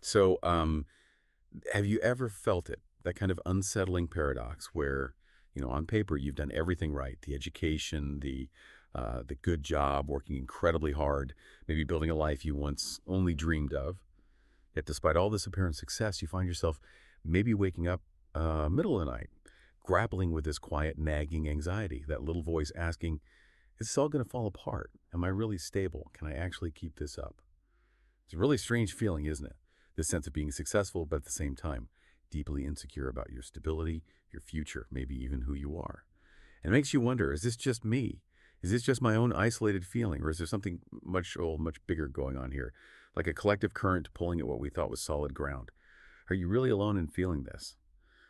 So, have you ever felt it, that kind of unsettling paradox where, on paper you've done everything right, the education, the good job, working incredibly hard, maybe building a life you once only dreamed of. Yet despite all this apparent success, you find yourself maybe waking up middle of the night, grappling with this quiet, nagging anxiety, that little voice asking, is this all going to fall apart? Am I really stable? Can I actually keep this up? It's a really strange feeling, isn't it? This sense of being successful, but at the same time, deeply insecure about your stability, your future, maybe even who you are. And it makes you wonder, is this just me? Is this just my own isolated feeling, or is there something much bigger going on here, like a collective current pulling at what we thought was solid ground? Are you really alone in feeling this?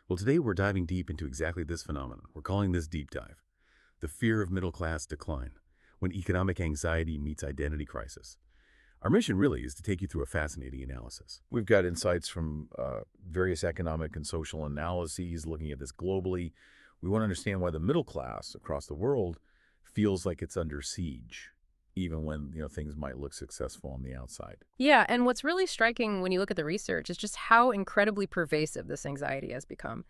Well, today we're diving deep into exactly this phenomenon. We're calling this deep dive, the fear of middle-class decline, when economic anxiety meets identity crisis. Our mission really is to take you through a fascinating analysis. We've got insights from various economic and social analyses looking at this globally. We want to understand why the middle class across the world feels like it's under siege, even when things might look successful on the outside. Yeah, and what's really striking when you look at the research is just how incredibly pervasive this anxiety has become.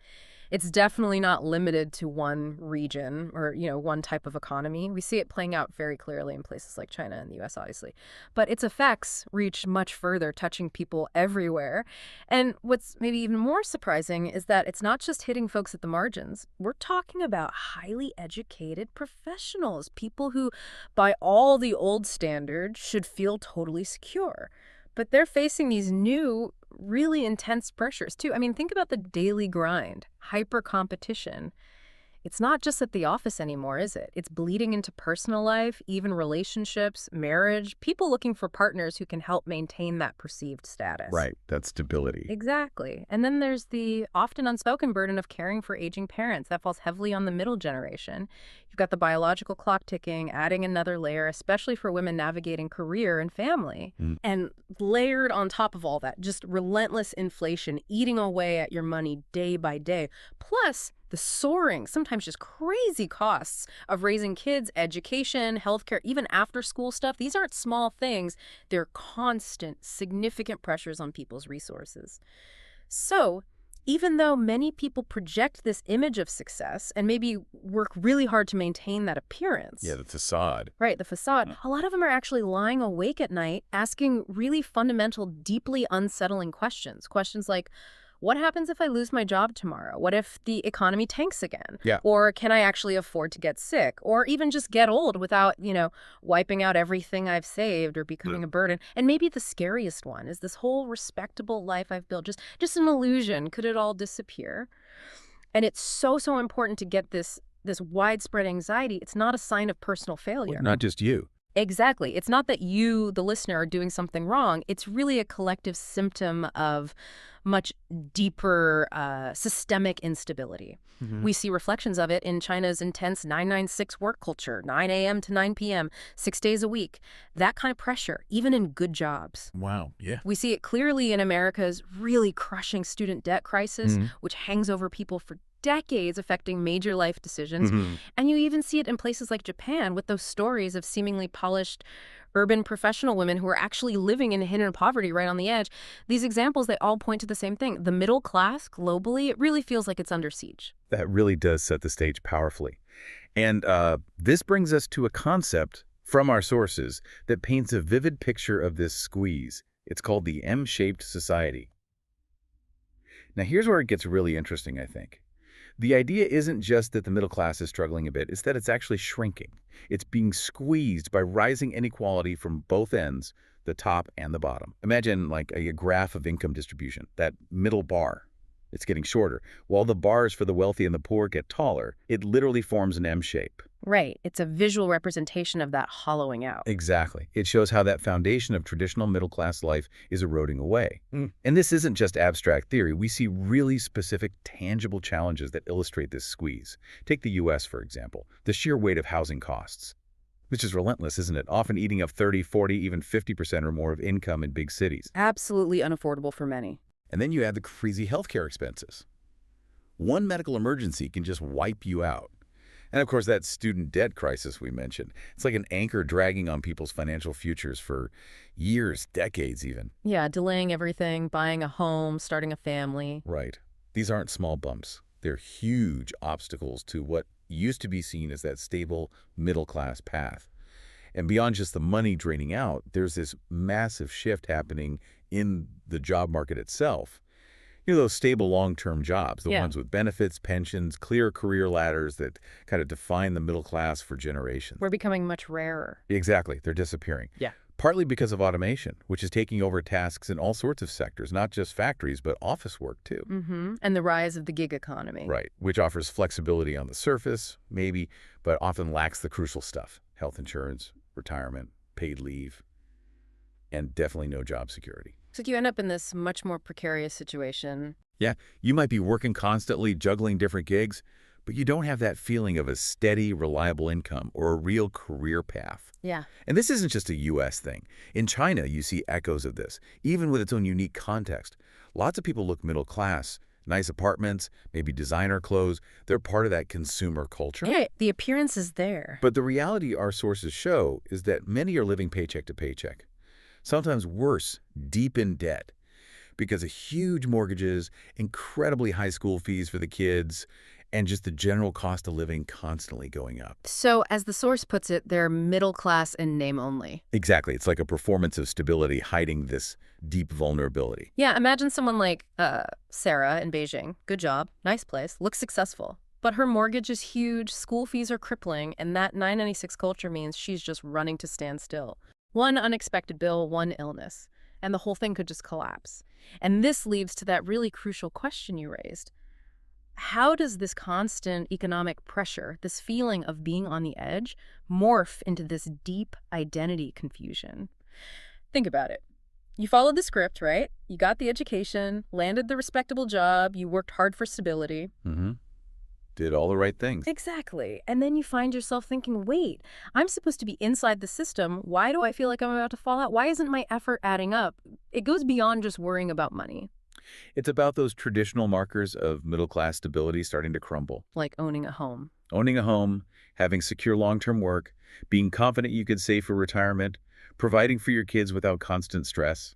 It's definitely not limited to one region or, one type of economy. We see it playing out very clearly in places like China and the US, obviously. But its effects reach much further, touching people everywhere. And what's maybe even more surprising is that it's not just hitting folks at the margins. We're talking about highly educated professionals, people who, by all the old standards, should feel totally secure. But they're facing these new, really intense pressures, too. I mean, think about the daily grind, hyper competition. It's not just at the office anymore, is it? It's bleeding into personal life, even relationships, marriage, people looking for partners who can help maintain that perceived status. Right, that stability. Exactly. And then there's the often unspoken burden of caring for aging parents. That falls heavily on the middle generation. You've got the biological clock ticking, adding another layer, especially for women navigating career and family. Mm. And layered on top of all that, just relentless inflation eating away at your money day by day. Plus, the soaring, sometimes just crazy costs of raising kids, education, healthcare, even after school stuff. These aren't small things. They're constant, significant pressures on people's resources. So, even though many people project this image of success and maybe work really hard to maintain that appearance. Yeah, the facade. Right, the facade. A lot of them are actually lying awake at night asking really fundamental, deeply unsettling questions. Questions like, what happens if I lose my job tomorrow? What if the economy tanks again? Yeah. Or can I actually afford to get sick? Or even just get old without, wiping out everything I've saved or becoming a burden? And maybe the scariest one is this whole respectable life I've built, just an illusion. Could it all disappear? And it's so important to get this widespread anxiety. It's not a sign of personal failure. Not just you. Exactly. It's not that you, the listener, are doing something wrong. It's really a collective symptom of much deeper systemic instability. Mm-hmm. We see reflections of it in China's intense 996 work culture, 9 a.m. to 9 p.m., 6 days a week. That kind of pressure, even in good jobs. Wow, yeah. We see it clearly in America's really crushing student debt crisis, which hangs over people for decades, affecting major life decisions. And you even see it in places like Japan with those stories of seemingly polished urban professional women who are actually living in hidden poverty right on the edge. These examples, they all point to the same thing. The middle class, globally, it really feels like it's under siege. That really does set the stage powerfully. And this brings us to a concept from our sources that paints a vivid picture of this squeeze. It's called the M-shaped society. Now, here's where it gets really interesting, I think. The idea isn't just that the middle class is struggling a bit, it's that it's actually shrinking. It's being squeezed by rising inequality from both ends, the top and the bottom. Imagine like a graph of income distribution, that middle bar. It's getting shorter. While the bars for the wealthy and the poor get taller, it literally forms an M shape. Right. It's a visual representation of that hollowing out. Exactly. It shows how that foundation of traditional middle-class life is eroding away. And this isn't just abstract theory. We see really specific, tangible challenges that illustrate this squeeze. Take the U.S., for example. The sheer weight of housing costs, which is relentless, isn't it? Often eating up 30, 40, even 50% or more of income in big cities. Absolutely unaffordable for many. And then you add the crazy healthcare expenses. One medical emergency can just wipe you out. And of course, that student debt crisis we mentioned, it's like an anchor dragging on people's financial futures for years, decades even. Yeah, delaying everything, buying a home, starting a family. Right. These aren't small bumps. They're huge obstacles to what used to be seen as that stable middle-class path. And beyond just the money draining out, there's this massive shift happening in the job market itself. Those stable long-term jobs, the Yeah, ones with benefits, pensions, clear career ladders that kind of define the middle class for generations. we're becoming much rarer. Exactly, they're disappearing. Yeah. Partly because of automation, which is taking over tasks in all sorts of sectors, not just factories, but office work too. And the rise of the gig economy. Right, which offers flexibility on the surface, maybe, but often lacks the crucial stuff: health insurance, retirement, paid leave, and definitely no job security. So you end up in this much more precarious situation. Yeah, you might be working constantly, juggling different gigs, but you don't have that feeling of a steady, reliable income or a real career path. Yeah. And this isn't just a U.S. thing. In China, you see echoes of this, even with its own unique context. Lots of people look middle class, nice apartments, maybe designer clothes. They're part of that consumer culture. Yeah, the appearance is there. But the reality our sources show is that many are living paycheck to paycheck. Sometimes worse, deep in debt, because of huge mortgages, incredibly high school fees for the kids, and just the general cost of living constantly going up. So, as the source puts it, they're middle class in name only. Exactly. It's like a performance of stability hiding this deep vulnerability. Yeah, imagine someone like Sarah in Beijing. Good job, nice place, looks successful. But her mortgage is huge, school fees are crippling, and that 996 culture means she's just running to stand still. One unexpected bill, one illness, and the whole thing could just collapse. And this leads to that really crucial question you raised. How does this constant economic pressure, this feeling of being on the edge, morph into this deep identity confusion? Think about it. You followed the script, right? You got the education, landed the respectable job, you worked hard for stability. Mm-hmm. Did all the right things. Exactly. And then you find yourself thinking, wait, I'm supposed to be inside the system. Why do I feel like I'm about to fall out? Why isn't my effort adding up? It goes beyond just worrying about money, It's about those traditional markers of middle-class stability starting to crumble. like owning a home. Owning a home, having secure long-term work, being confident you could save for retirement, providing for your kids without constant stress.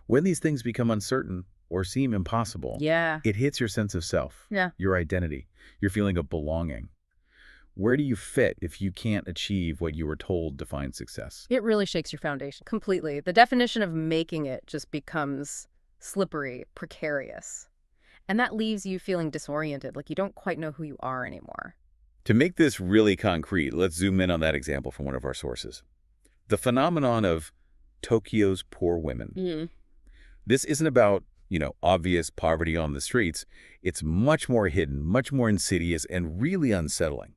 When these things become uncertain or seem impossible, Yeah. it hits your sense of self, Yeah. your identity, your feeling of belonging. Where do you fit if you can't achieve what you were told defines success? It really shakes your foundation completely. The definition of making it just becomes slippery, precarious. And that leaves you feeling disoriented, like you don't quite know who you are anymore. To make this really concrete, let's zoom in on that example from one of our sources. The phenomenon of Tokyo's poor women. This isn't about, obvious poverty on the streets. It's much more hidden, much more insidious, and really unsettling.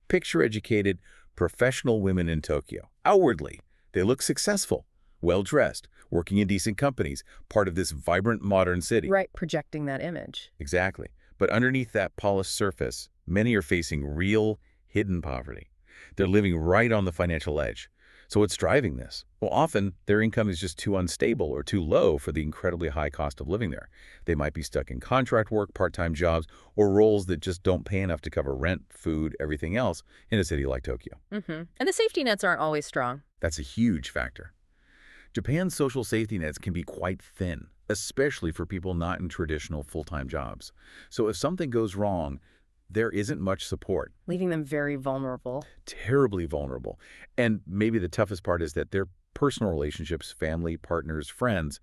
Picture educated, professional women in Tokyo. Outwardly, they look successful, well-dressed, working in decent companies, part of this vibrant modern city. Right, projecting that image. Exactly. But underneath that polished surface, many are facing real, hidden poverty. They're living right on the financial edge. So what's driving this? Well, often their income is just too unstable or too low for the incredibly high cost of living there. They might be stuck in contract work, part-time jobs, or roles that just don't pay enough to cover rent, food, everything else in a city like Tokyo. And the safety nets aren't always strong. That's a huge factor. Japan's social safety nets can be quite thin, especially for people not in traditional full-time jobs. So if something goes wrong, there isn't much support. Leaving them very vulnerable. Terribly vulnerable. And maybe the toughest part is that their personal relationships, family, partners, friends,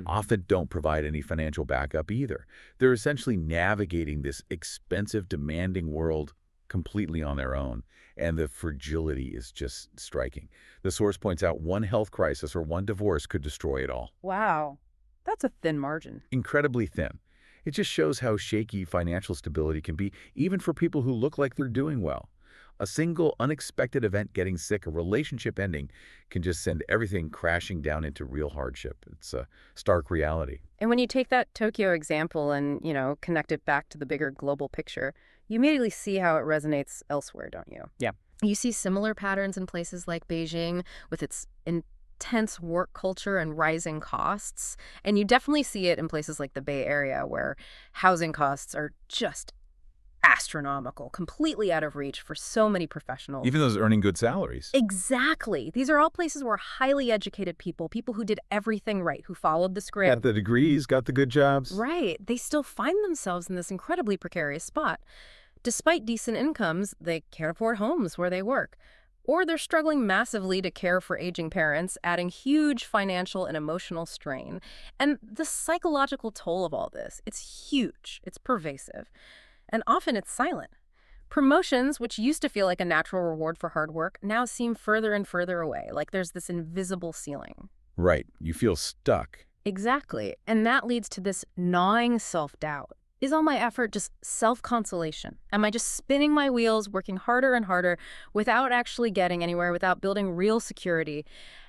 often don't provide any financial backup either. They're essentially navigating this expensive, demanding world completely on their own, and the fragility is just striking. The source points out one health crisis or one divorce could destroy it all. Wow. That's a thin margin. Incredibly thin. It just shows how shaky financial stability can be, even for people who look like they're doing well. A single unexpected event, getting sick, a relationship ending, can just send everything crashing down into real hardship. It's a stark reality. And when you take that Tokyo example and, connect it back to the bigger global picture, you immediately see how it resonates elsewhere, don't you? Yeah. You see similar patterns in places like Beijing with its intense work culture and rising costs. And you definitely see it in places like the Bay Area where housing costs are just astronomical, completely out of reach for so many professionals. Even those earning good salaries. Exactly. These are all places where highly educated people, people who did everything right, who followed the Got script, the degrees, got the good jobs. right, they still find themselves in this incredibly precarious spot. Despite decent incomes, they can't afford homes where they work. Or they're struggling massively to care for aging parents, adding huge financial and emotional strain. And the psychological toll of all this, it's huge, it's pervasive, and often it's silent. Promotions, which used to feel like a natural reward for hard work, now seem further and further away, like there's this invisible ceiling. Right. You feel stuck. Exactly. And that leads to this gnawing self-doubt. Is all my effort just self-consolation? Am I just spinning my wheels, working harder and harder without actually getting anywhere, without building real security?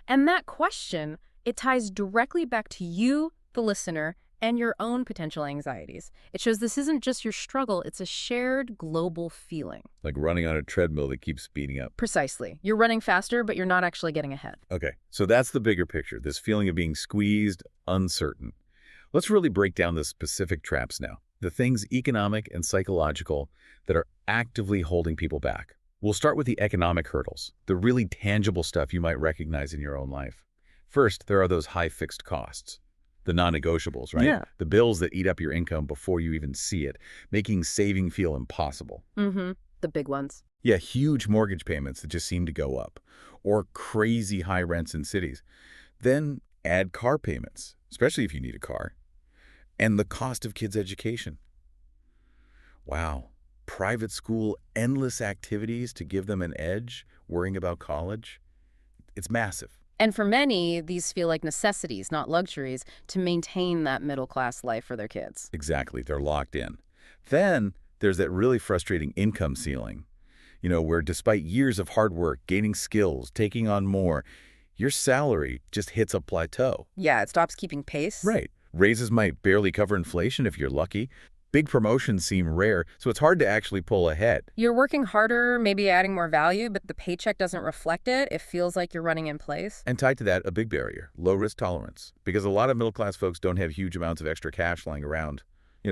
And that question, it ties directly back to you, the listener, and your own potential anxieties. It shows this isn't just your struggle, it's a shared global feeling. Like running on a treadmill that keeps speeding up. Precisely. You're running faster, but you're not actually getting ahead. Okay, so that's the bigger picture, this feeling of being squeezed, uncertain. Let's really break down the specific traps now. The things economic and psychological that are actively holding people back. We'll start with the economic hurdles, the really tangible stuff you might recognize in your own life. First, there are those high fixed costs, the non-negotiables, right? Yeah. The bills that eat up your income before you even see it, making saving feel impossible. The big ones. Yeah, huge mortgage payments that just seem to go up, or crazy high rents in cities. Then add car payments, especially if you need a car, and the cost of kids' education. Wow. Private school, endless activities to give them an edge, worrying about college. It's massive. And for many, these feel like necessities, not luxuries, to maintain that middle-class life for their kids. Exactly. They're locked in. Then there's that really frustrating income ceiling, where despite years of hard work, gaining skills, taking on more, your salary just hits a plateau. Yeah, it stops keeping pace. Right. Raises might barely cover inflation if you're lucky. Big promotions seem rare, so it's hard to actually pull ahead. You're working harder, maybe adding more value, but the paycheck doesn't reflect it. It feels like you're running in place. And tied to that, a big barrier, low risk tolerance. Because a lot of middle-class folks don't have huge amounts of extra cash lying around,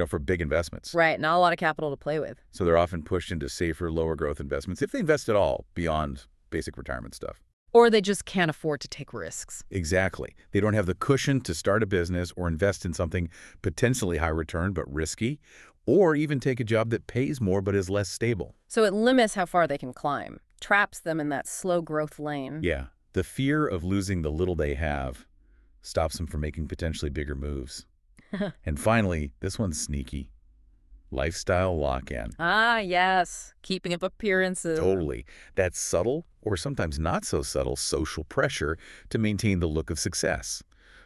for big investments. Right, not a lot of capital to play with. So they're often pushed into safer, lower growth investments, if they invest at all, beyond basic retirement stuff. Or they just can't afford to take risks. Exactly. They don't have the cushion to start a business or invest in something potentially high return but risky, or even take a job that pays more but is less stable. So it limits how far they can climb, traps them in that slow growth lane. Yeah. The fear of losing the little they have stops them from making potentially bigger moves. And finally, this one's sneaky. Lifestyle lock-in. Ah, yes. Keeping up appearances. Totally. That subtle, or sometimes not so subtle, social pressure to maintain the look of success.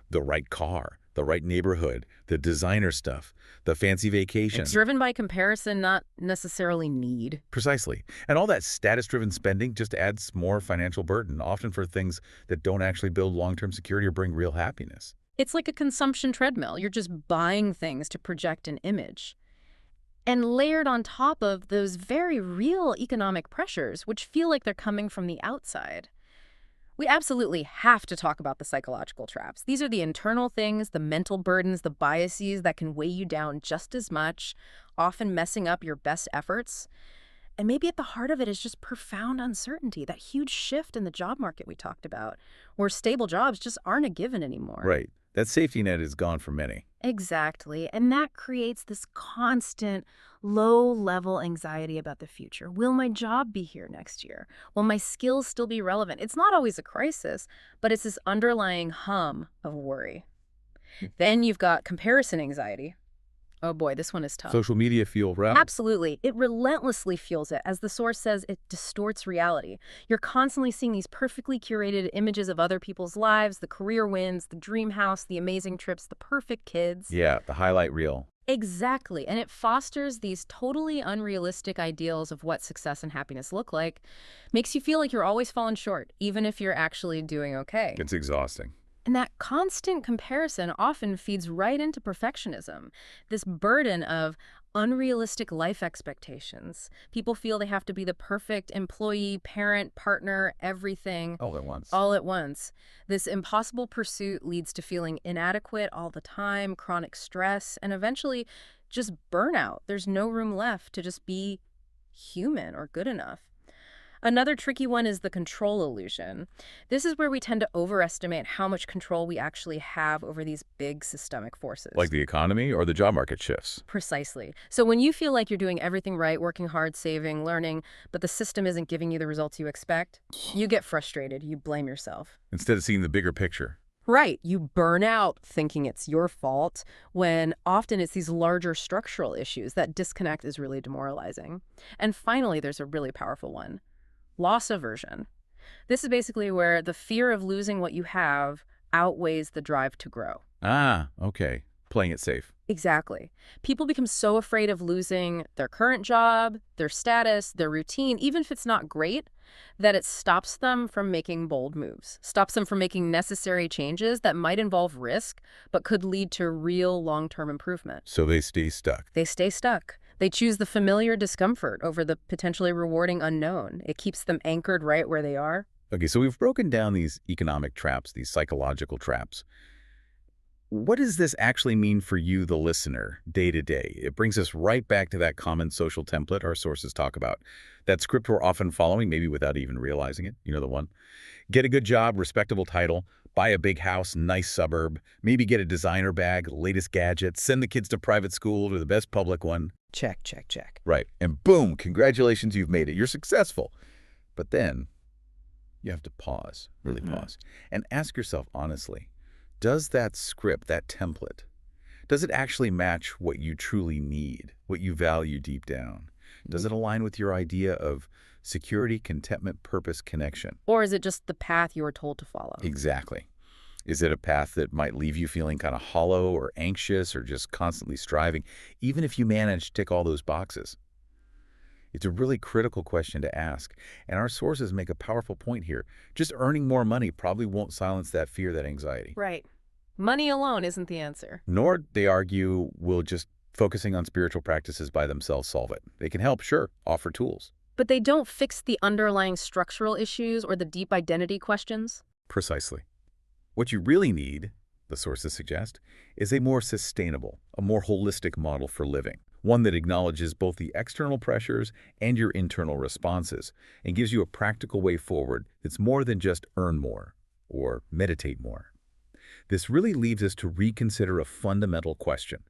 The right car, the right neighborhood, the designer stuff, the fancy vacation. It's driven by comparison, not necessarily need. Precisely. And all that status-driven spending just adds more financial burden, often for things that don't actually build long-term security or bring real happiness. It's like a consumption treadmill. You're just buying things to project an image. And layered on top of those very real economic pressures, which feel like they're coming from the outside. We absolutely have to talk about the psychological traps. These are the internal things, the mental burdens, the biases that can weigh you down just as much, often messing up your best efforts. And maybe at the heart of it is just profound uncertainty, that huge shift in the job market we talked about, where stable jobs just aren't a given anymore. Right. That safety net is gone for many. Exactly. And that creates this constant low-level anxiety about the future. Will my job be here next year? Will my skills still be relevant? It's not always a crisis, but it's this underlying hum of worry. Then you've got comparison anxiety. Oh boy, this one is tough. Social media fuel, right? Absolutely. It relentlessly fuels it. As the source says, it distorts reality. You're constantly seeing these perfectly curated images of other people's lives, the career wins, the dream house, the amazing trips, the perfect kids. Yeah, the highlight reel. Exactly. And it fosters these totally unrealistic ideals of what success and happiness look like. Makes you feel like you're always falling short, even if you're actually doing okay. It's exhausting. And that constant comparison often feeds right into perfectionism, this burden of unrealistic life expectations. People feel they have to be the perfect employee, parent, partner, everything. All at once. All at once. This impossible pursuit leads to feeling inadequate all the time, chronic stress, and eventually just burnout. There's no room left to just be human or good enough. Another tricky one is the control illusion. This is where we tend to overestimate how much control we actually have over these big systemic Like forces. the economy or the job market shifts. Precisely. So when you feel like you're doing everything right, working hard, saving, learning, but the system isn't giving you the results you expect, you get frustrated, you blame yourself. Instead of seeing the bigger picture. Right. You burn out thinking it's your fault when often it's these larger structural issues. That disconnect is really demoralizing. And finally, there's a really powerful one: loss aversion. This is basically where the fear of losing what you have outweighs the drive to grow. Ah, okay. Playing it safe. Exactly. People become so afraid of losing their current job, their status, their routine, even if it's not great, that it stops them from making bold moves, stops them from making necessary changes that might involve risk, but could lead to real long-term improvement. So they stay stuck. They stay stuck. They choose the familiar discomfort over the potentially rewarding unknown. It keeps them anchored right where they are. Okay, so we've broken down these economic traps, these psychological traps. What does this actually mean for you, the listener, day to day? It brings us right back to that common social template our sources talk about. That script we're often following, maybe without even realizing it. You know the one. Get a good job, respectable title, buy a big house, nice suburb, maybe get a designer bag, latest gadgets, send the kids to private school or the best public one. Check, check, check. Right. And boom, congratulations, you've made it. You're successful. But then you have to pause, really pause, and ask yourself honestly, does that script, that template, does it actually match what you truly need, what you value deep down? Does it align with your idea of security, contentment, purpose, connection? Or is it just the path you were told to follow? Exactly. Is it a path that might leave you feeling kind of hollow or anxious or just constantly striving, even if you manage to tick all those boxes? It's a really critical question to ask, and our sources make a powerful point here. Just earning more money probably won't silence that fear, that anxiety. Right. Money alone isn't the answer. Nor, they argue, will just focusing on spiritual practices by themselves solve it. They can help, sure, offer tools. But they don't fix the underlying structural issues or the deep identity questions. Precisely. What you really need, the sources suggest, is a more sustainable, a more holistic model for living. One that acknowledges both the external pressures and your internal responses and gives you a practical way forward that's more than just earn more or meditate more. This really leaves us to reconsider a fundamental question.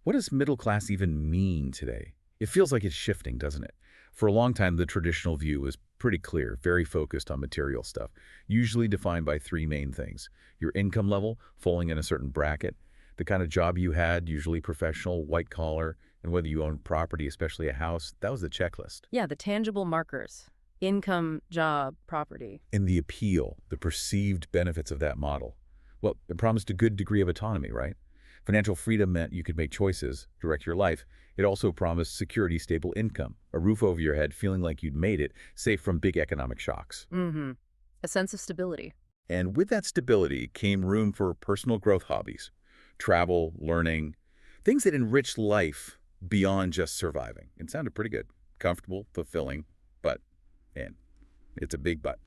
What does middle class even mean today? It feels like it's shifting, doesn't it? For a long time, the traditional view was pretty clear, very focused on material stuff, usually defined by three main things: your income level, falling in a certain bracket, the kind of job you had, usually professional, white collar, and whether you owned property, especially a house. That was the checklist. Yeah, the tangible markers: income, job, property. And the appeal, the perceived benefits of that model. Well, it promised a good degree of autonomy, right? Financial freedom meant you could make choices, direct your life. It also promised security, stable income, a roof over your head, feeling like you'd made it, safe from big economic shocks. Mm-hmm. A sense of stability. And with that stability came room for personal growth hobbies, travel, learning, things that enriched life beyond just surviving. It sounded pretty good, comfortable, fulfilling, but, and it's a big but.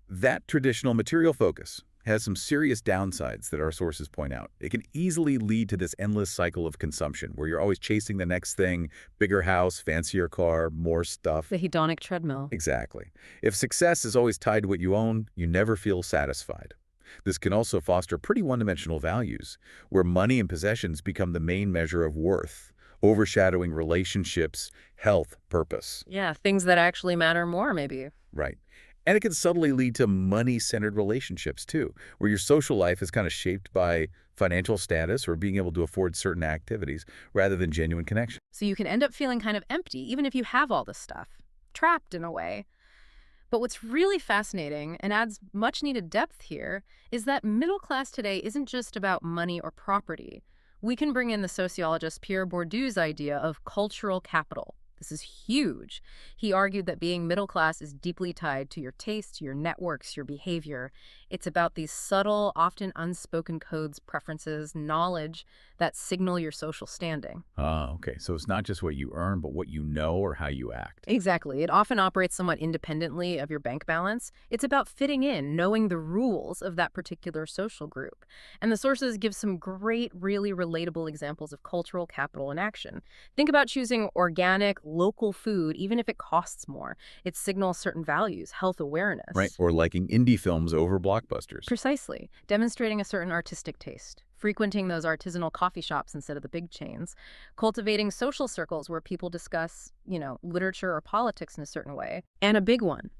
That traditional material focus has some serious downsides that our sources point out. It can easily lead to this endless cycle of consumption where you're always chasing the next thing: bigger house, fancier car, more stuff. The hedonic treadmill. Exactly. If success is always tied to what you own, you never feel satisfied. This can also foster pretty one-dimensional values, where money and possessions become the main measure of worth, overshadowing relationships, health, purpose. Yeah, things that actually matter more, maybe. Right. And it can subtly lead to money-centered relationships, too, where your social life is kind of shaped by financial status or being able to afford certain activities rather than genuine connection. So you can end up feeling kind of empty, even if you have all this stuff. Trapped in a way. But what's really fascinating and adds much needed depth here is that middle class today isn't just about money or property. We can bring in the sociologist Pierre Bourdieu's idea of cultural capital. This is huge. He argued that being middle class is deeply tied to your taste, your networks, your behavior. It's about these subtle, often unspoken codes, preferences, knowledge that signal your social standing. Ah, okay. So it's not just what you earn, but what you know or how you act. Exactly. It often operates somewhat independently of your bank balance. It's about fitting in, knowing the rules of that particular social group. And the sources give some great, really relatable examples of cultural capital in action. Think about choosing organic, local food, even if it costs more. It signals certain values, health Right. awareness. Or liking indie films over blockbusters. Precisely. Demonstrating a certain artistic taste. Frequenting those artisanal coffee shops instead of the big chains. Cultivating social circles where people discuss, literature or politics in a certain way. And a big one,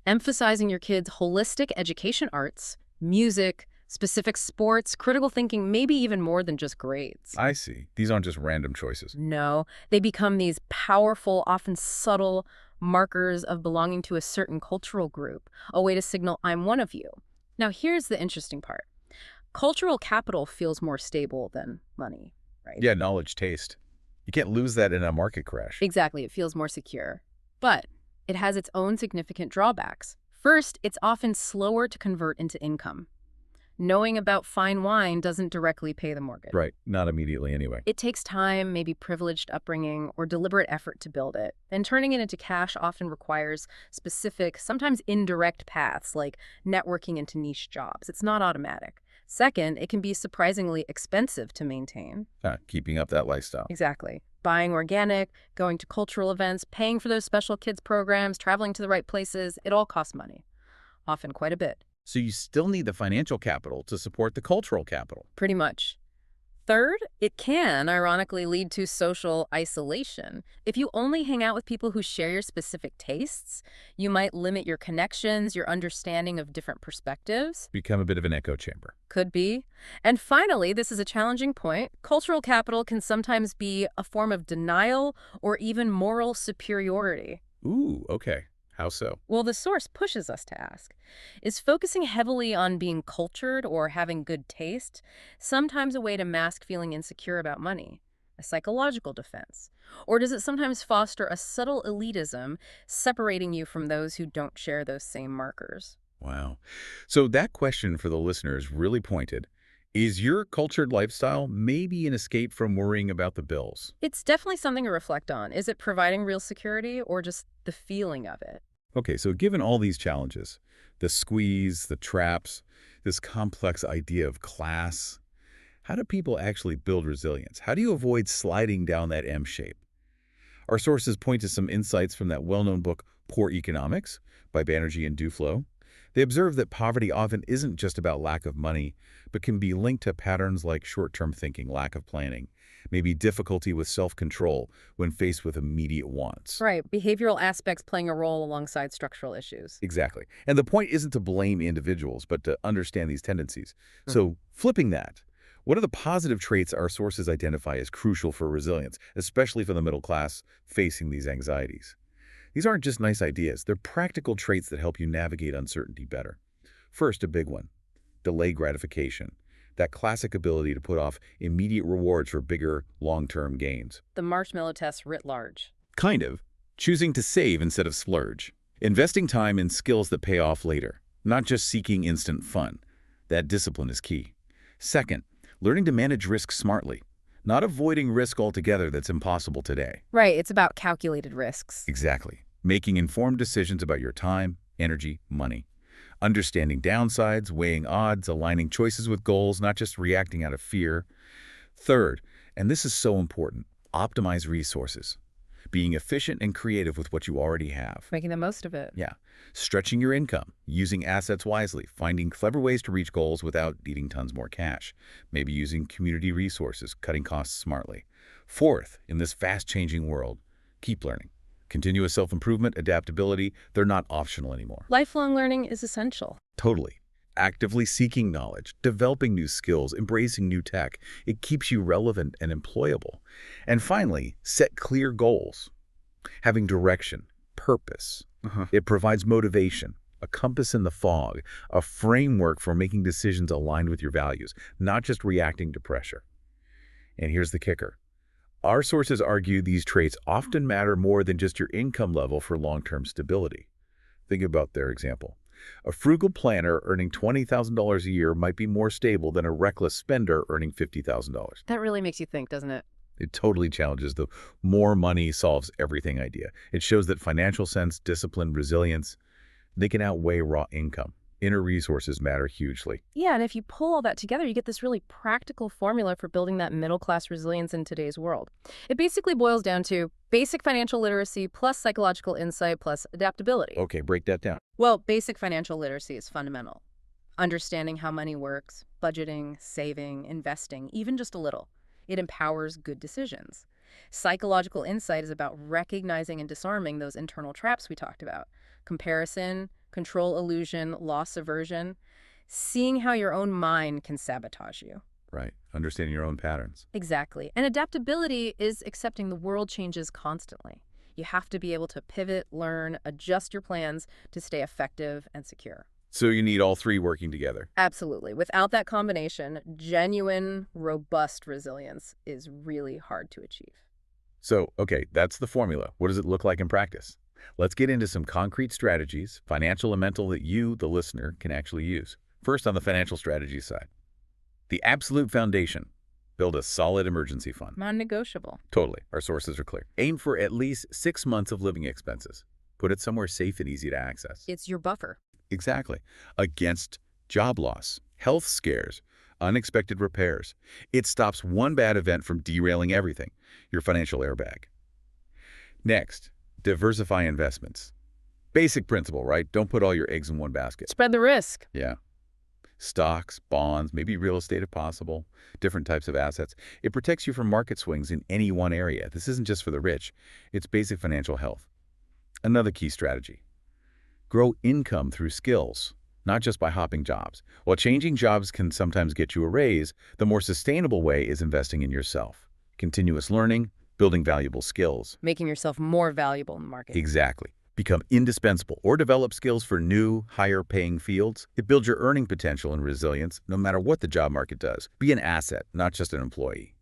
emphasizing your kids' holistic education arts, music, specific sports, critical thinking, maybe even more than just grades. I see. These aren't just random choices. No, they become these powerful, often subtle markers of belonging to a certain cultural group, a way to signal, I'm one of you. Now, here's the interesting part. Cultural capital feels more stable than money, right? Yeah, knowledge, taste. You can't lose that in a market crash. Exactly, it feels more secure. But it has its own significant drawbacks. First, it's often slower to convert into income. Knowing about fine wine doesn't directly pay the mortgage. Right. Not immediately anyway. It takes time, maybe privileged upbringing, or deliberate effort to build it. And turning it into cash often requires specific, sometimes indirect paths, like networking into niche jobs. It's not automatic. Second, it can be surprisingly expensive to maintain. Keeping up that lifestyle. Exactly. Buying organic, going to cultural events, paying for those special kids programs, traveling to the right places, it all costs money. Often quite a bit. So you still need the financial capital to support the cultural capital. Pretty much. Third, it can ironically lead to social isolation. If you only hang out with people who share your specific tastes, you might limit your connections, your understanding of different perspectives. Become a bit of an echo chamber. Could be. And finally, this is a challenging point. Cultural capital can sometimes be a form of denial or even moral superiority. Ooh, okay. How so? Well, the source pushes us to ask, is focusing heavily on being cultured or having good taste sometimes a way to mask feeling insecure about money, a psychological defense? Or does it sometimes foster a subtle elitism, separating you from those who don't share those same markers? Wow. So that question for the listener is really pointed. Is your cultured lifestyle maybe an escape from worrying about the bills? It's definitely something to reflect on. Is it providing real security or just the feeling of it? Okay, so given all these challenges, the squeeze, the traps, this complex idea of class, how do people actually build resilience? How do you avoid sliding down that M shape? Our sources point to some insights from that well-known book, Poor Economics, by Banerjee and Duflo. They observe that poverty often isn't just about lack of money, but can be linked to patterns like short-term thinking, lack of planning, maybe difficulty with self-control when faced with immediate wants. Right, behavioral aspects playing a role alongside structural issues. Exactly. And the point isn't to blame individuals, but to understand these tendencies. So flipping that, what are the positive traits our sources identify as crucial for resilience, especially for the middle class facing these anxieties? These aren't just nice ideas. They're practical traits that help you navigate uncertainty better. First, a big one, delay gratification. That classic ability to put off immediate rewards for bigger, long-term gains. The marshmallow test writ large. Kind of. Choosing to save instead of splurge. Investing time in skills that pay off later, not just seeking instant fun. That discipline is key. Second, learning to manage risk smartly. Not avoiding risk altogether that's impossible today. Right, it's about calculated risks. Exactly. Making informed decisions about your time, energy, money. Understanding downsides, weighing odds, aligning choices with goals, not just reacting out of fear. Third, and this is so important, optimize resources. Being efficient and creative with what you already have. Making the most of it. Yeah. Stretching your income, using assets wisely, finding clever ways to reach goals without needing tons more cash. Maybe using community resources, cutting costs smartly. Fourth, in this fast-changing world, keep learning. Continuous self-improvement, adaptability, they're not optional anymore. Lifelong learning is essential. Totally. Actively seeking knowledge, developing new skills, embracing new tech. It keeps you relevant and employable. And finally, set clear goals. Having direction, purpose. It provides motivation, a compass in the fog, a framework for making decisions aligned with your values, not just reacting to pressure. And here's the kicker. Our sources argue these traits often matter more than just your income level for long-term stability. Think about their example. A frugal planner earning $20,000 a year might be more stable than a reckless spender earning $50,000. That really makes you think, doesn't it? It totally challenges the more money solves everything idea. It shows that financial sense, discipline, resilience, they can outweigh raw income. Inner resources matter hugely. Yeah, and if you pull all that together, you get this really practical formula for building that middle-class resilience in today's world. It basically boils down to basic financial literacy plus psychological insight plus adaptability. Okay, break that down. Well, basic financial literacy is fundamental. Understanding how money works, budgeting, saving, investing, even just a little. It empowers good decisions. Psychological insight is about recognizing and disarming those internal traps we talked about. Comparison, control illusion, loss aversion, seeing how your own mind can sabotage you. Right. Understanding your own patterns. Exactly. And adaptability is accepting the world changes constantly. You have to be able to pivot, learn, adjust your plans to stay effective and secure. So you need all three working together. Absolutely. Without that combination, genuine, robust resilience is really hard to achieve. So, okay, that's the formula. What does it look like in practice? Let's get into some concrete strategies, financial and mental, that you, the listener, can actually use. First, on the financial strategy side. The absolute foundation. Build a solid emergency fund. Non-negotiable. Totally. Our sources are clear. Aim for at least 6 months of living expenses. Put it somewhere safe and easy to access. It's your buffer. Exactly. Against job loss, health scares, unexpected repairs. It stops one bad event from derailing everything. Your financial airbag. Next, diversify investments. Basic principle, right? Don't put all your eggs in one basket. Spread the risk. Yeah. Stocks, bonds, maybe real estate if possible, different types of assets. It protects you from market swings in any one area. This isn't just for the rich. It's basic financial health. Another key strategy. Grow income through skills, not just by hopping jobs. While changing jobs can sometimes get you a raise, the more sustainable way is investing in yourself. Continuous learning, building valuable skills. Making yourself more valuable in the market. Exactly. Become indispensable or develop skills for new, higher-paying fields. It builds your earning potential and resilience no matter what the job market does. Be an asset, not just an employee.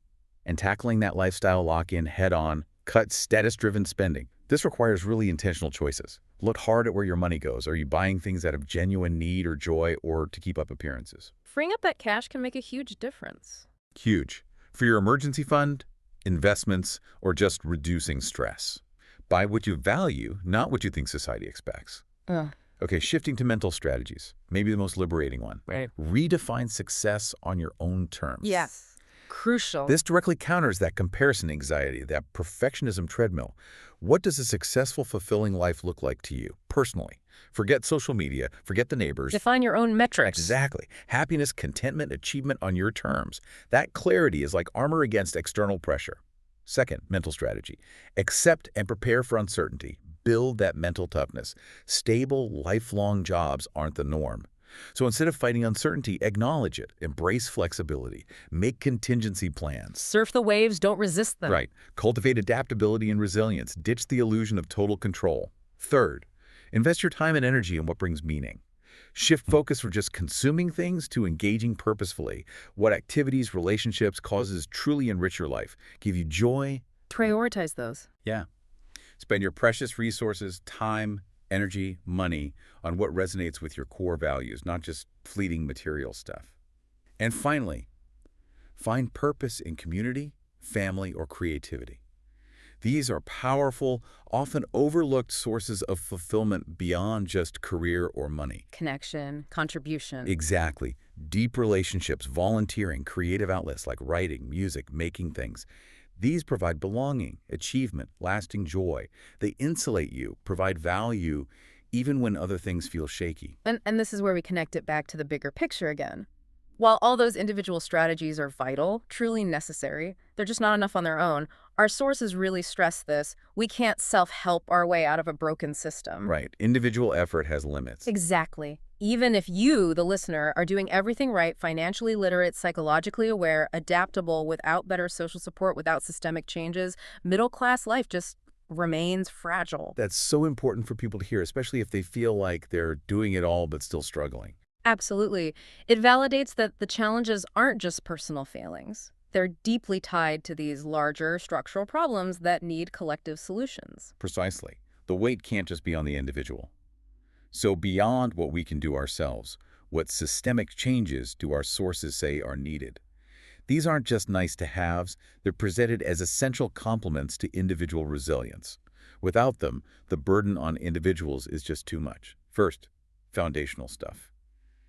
And tackling that lifestyle lock-in head-on, cut status-driven spending. This requires really intentional choices. Look hard at where your money goes. Are you buying things out of genuine need or joy, or to keep up appearances? Freeing up that cash can make a huge difference. Huge. For your emergency fund, investments, or just reducing stress. Buy what you value, not what you think society expects. Okay, shifting to mental strategies. Maybe the most liberating one. Right. Redefine success on your own terms. Yes. Crucial. This directly counters that comparison anxiety, that perfectionism treadmill. What does a successful, fulfilling life look like to you, personally? Forget social media, forget the neighbors. Define your own metrics. Exactly. Happiness, contentment, achievement on your terms. That clarity is like armor against external pressure. Second, mental strategy. Accept and prepare for uncertainty. Build that mental toughness. Stable, lifelong jobs aren't the norm. So instead of fighting uncertainty, acknowledge it. Embrace flexibility. Make contingency plans. Surf the waves, don't resist them. Right. Cultivate adaptability and resilience. Ditch the illusion of total control. Third, invest your time and energy in what brings meaning. Shift focus from just consuming things to engaging purposefully. What activities, relationships, causes truly enrich your life, give you joy. Prioritize those. Yeah. Spend your precious resources, time, energy, money on what resonates with your core values, not just fleeting material stuff. And finally, find purpose in community, family, or creativity. These are powerful, often overlooked sources of fulfillment beyond just career or money. Connection, contribution. Exactly. Deep relationships, volunteering, creative outlets like writing, music, making things. These provide belonging, achievement, lasting joy. They insulate you, provide value, even when other things feel shaky. And this is where we connect it back to the bigger picture again. While all those individual strategies are vital, truly necessary, they're just not enough on their own. Our sources really stress this. We can't self-help our way out of a broken system. Right. Individual effort has limits. Exactly. Even if you, the listener, are doing everything right, financially literate, psychologically aware, adaptable, without better social support, without systemic changes, middle-class life just remains fragile. That's so important for people to hear, especially if they feel like they're doing it all but still struggling. Absolutely. It validates that the challenges aren't just personal failings. They're deeply tied to these larger structural problems that need collective solutions. Precisely. The weight can't just be on the individual. So beyond what we can do ourselves, what systemic changes do our sources say are needed? These aren't just nice-to-haves, they're presented as essential complements to individual resilience. Without them, the burden on individuals is just too much. First, foundational stuff.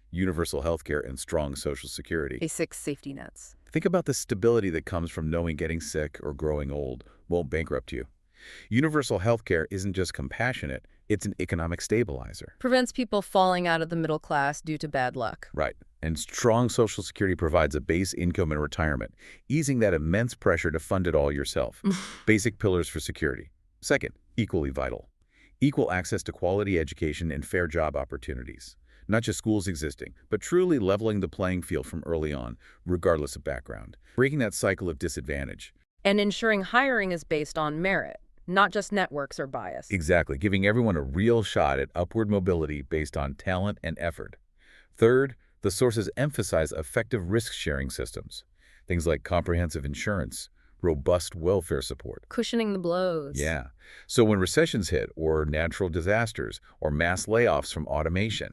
Universal healthcare and strong social security. Basic safety nets. Think about the stability that comes from knowing getting sick or growing old won't bankrupt you. Universal healthcare isn't just compassionate, it's an economic stabilizer. Prevents people falling out of the middle class due to bad luck. Right. And strong Social Security provides a base income in retirement, easing that immense pressure to fund it all yourself. Basic pillars for security. Second, equally vital. Equal access to quality education and fair job opportunities. Not just schools existing, but truly leveling the playing field from early on, regardless of background. Breaking that cycle of disadvantage. And ensuring hiring is based on merit, not just networks or bias. Exactly, giving everyone a real shot at upward mobility based on talent and effort. Third, the sources emphasize effective risk-sharing systems. Things like comprehensive insurance, robust welfare support. Cushioning the blows. Yeah. So when recessions hit, or natural disasters, or mass layoffs from automation,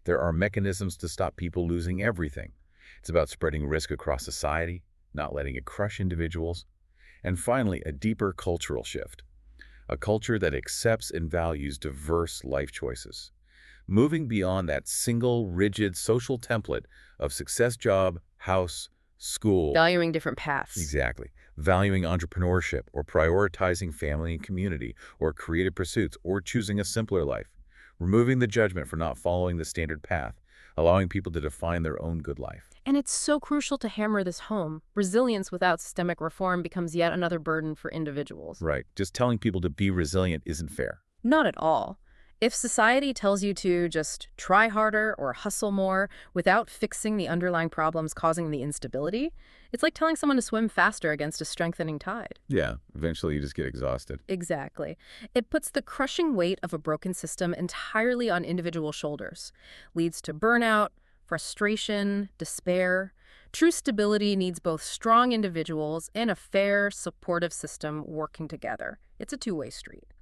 there are mechanisms to stop people losing everything. It's about spreading risk across society, not letting it crush individuals. And finally, a deeper cultural shift. A culture that accepts and values diverse life choices. Moving beyond that single, rigid social template of success, job, house, school. Valuing different paths. Exactly. Valuing entrepreneurship, or prioritizing family and community, or creative pursuits, or choosing a simpler life. Removing the judgment for not following the standard path, allowing people to define their own good life. And it's so crucial to hammer this home. Resilience without systemic reform becomes yet another burden for individuals. Right. Just telling people to be resilient isn't fair. Not at all. If society tells you to just try harder or hustle more without fixing the underlying problems causing the instability, it's like telling someone to swim faster against a strengthening tide. Yeah, eventually you just get exhausted. Exactly. It puts the crushing weight of a broken system entirely on individual shoulders, leads to burnout, frustration, despair. True stability needs both strong individuals and a fair, supportive system working together. It's a two-way street.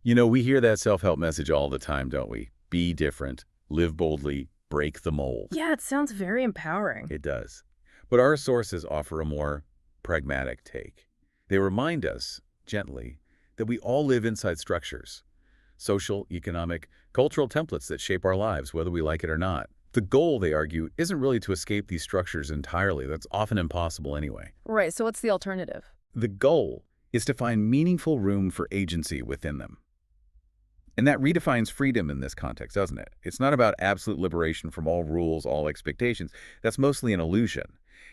You know, we hear that self-help message all the time, don't we? Be different, live boldly, break the mold. Yeah, it sounds very empowering. It does. But our sources offer a more pragmatic take. They remind us, gently, that we all live inside structures. Social, economic, cultural templates that shape our lives, whether we like it or not. The goal, they argue, isn't really to escape these structures entirely. That's often impossible anyway. Right, so what's the alternative? The goal is to find meaningful room for agency within them. And that redefines freedom in this context, doesn't it? It's not about absolute liberation from all rules, all expectations. That's mostly an illusion.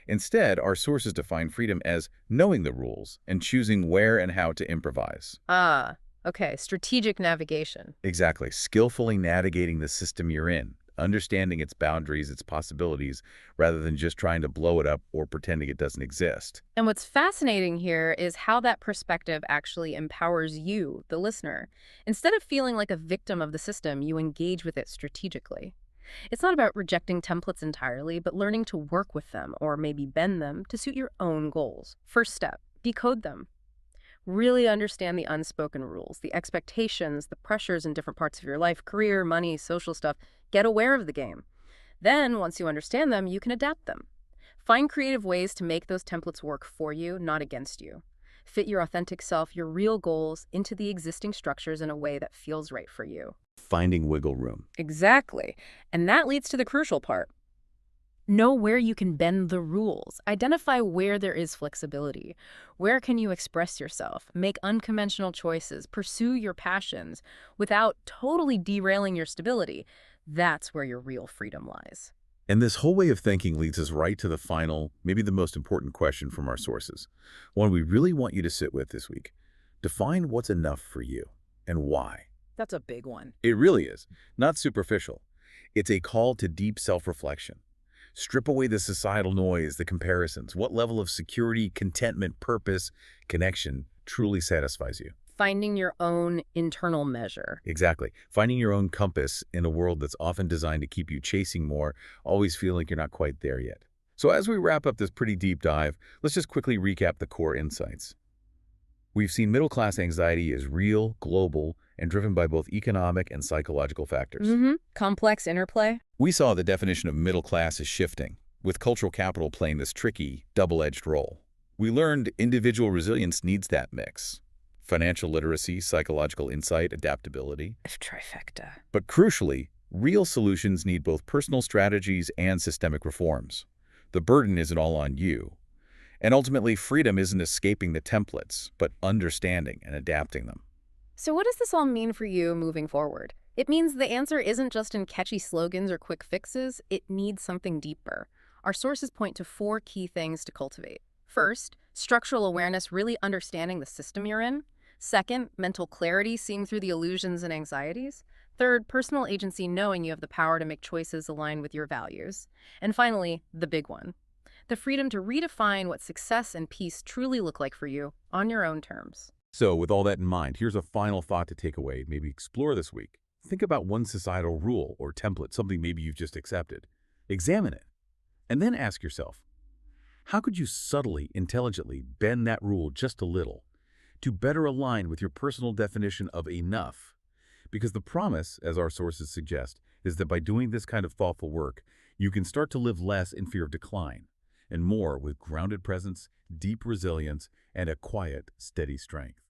Instead, our sources define freedom as knowing the rules and choosing where and how to improvise. Ah, okay, strategic navigation. Exactly. Skillfully navigating the system you're in, understanding its boundaries, its possibilities, rather than just trying to blow it up or pretending it doesn't exist. And what's fascinating here is how that perspective actually empowers you, the listener. Instead of feeling like a victim of the system, you engage with it strategically. It's not about rejecting templates entirely, but learning to work with them or maybe bend them to suit your own goals. First step, decode them. Really understand the unspoken rules, the expectations, the pressures in different parts of your life, career, money, social stuff. Get aware of the game. Then, once you understand them, you can adapt them. Find creative ways to make those templates work for you, not against you. Fit your authentic self, your real goals, into the existing structures in a way that feels right for you. Finding wiggle room. Exactly. And that leads to the crucial part. Know where you can bend the rules. Identify where there is flexibility. Where can you express yourself, make unconventional choices, pursue your passions without totally derailing your stability. That's where your real freedom lies. And this whole way of thinking leads us right to the final, maybe the most important question from our sources. One we really want you to sit with this week. Define what's enough for you and why. That's a big one. It really is. Not superficial. It's a call to deep self-reflection. Strip away the societal noise, the comparisons. What level of security, contentment, purpose, connection truly satisfies you? Finding your own internal measure. Exactly. Finding your own compass in a world that's often designed to keep you chasing more, always feeling like you're not quite there yet. So as we wrap up this pretty deep dive, let's just quickly recap the core insights. We've seen middle-class anxiety is real, global, and driven by both economic and psychological factors. Complex interplay. We saw the definition of middle class is shifting, with cultural capital playing this tricky, double-edged role. We learned individual resilience needs that mix. Financial literacy, psychological insight, adaptability. Trifecta. But crucially, real solutions need both personal strategies and systemic reforms. The burden isn't all on you. And ultimately, freedom isn't escaping the templates, but understanding and adapting them. So what does this all mean for you moving forward? It means the answer isn't just in catchy slogans or quick fixes, it needs something deeper. Our sources point to 4 key things to cultivate. First, structural awareness, really understanding the system you're in. Second, mental clarity, seeing through the illusions and anxieties. Third, personal agency, knowing you have the power to make choices aligned with your values. And finally, the big one, the freedom to redefine what success and peace truly look like for you on your own terms. So with all that in mind, here's a final thought to take away, maybe explore this week. Think about one societal rule or template, something maybe you've just accepted. Examine it, and then ask yourself, how could you subtly, intelligently bend that rule just a little to better align with your personal definition of enough? Because the promise, as our sources suggest, is that by doing this kind of thoughtful work, you can start to live less in fear of decline and more with grounded presence, deep resilience, and a quiet, steady strength.